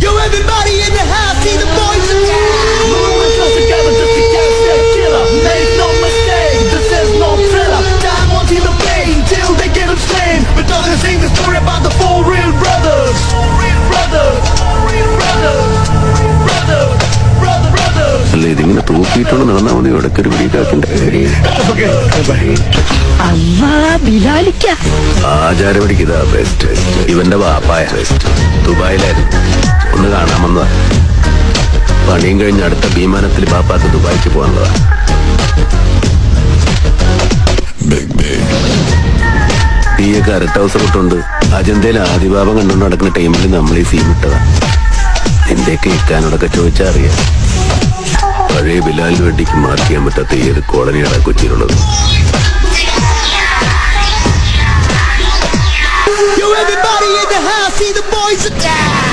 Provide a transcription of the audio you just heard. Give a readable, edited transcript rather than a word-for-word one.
Yo, everybody in the house, see the boys attack. Moving myself together just to catch that killer. Make no mistake, this is no thriller. Time won't heal the pain till they get him slain. But doesn't sing the story about the four real brothers. Brothers, brothers, brothers. അല്ല ഇതിങ്ങനെ തൂക്കിയിട്ടോണ്ട് നടന്നാൽ മതി. ഇടയ്ക്കൊരു വീടാക്കിന്റെ ആചാരപടിക്ക് ഇതാ best. ഇവന്റെ വാപ്പായ ദുബായിലായിരുന്നു, ഒന്ന് കാണാമെന്നതാ. പണിയും കഴിഞ്ഞ് അടുത്ത വിമാനത്തിൽ ബാപ്പാക്ക് ദുബായിക്ക് പോകാനുള്ളതാ. തീയൊക്കെ അരട്ട ഹൗസ് ഇട്ടുണ്ട്. അജന്തയിൽ ആദിഭാവം കണ്ടുകൊണ്ട് നടക്കുന്ന ടൈമിൽ നമ്മൾ ഈ സീൻ ഇട്ടതാ. നിന്റെയൊക്കെ ഇക്കാനോടൊക്കെ ചോദിച്ചാൽ അറിയാം. പഴയ ബിലാലിന് വേണ്ടിക്ക് മാർക്ക് ചെയ്യാൻ പറ്റാത്ത ഏത് കോളനിയാണ് കൊച്ചിയിലുള്ളത്. Yo, everybody in the house, see the boys attack.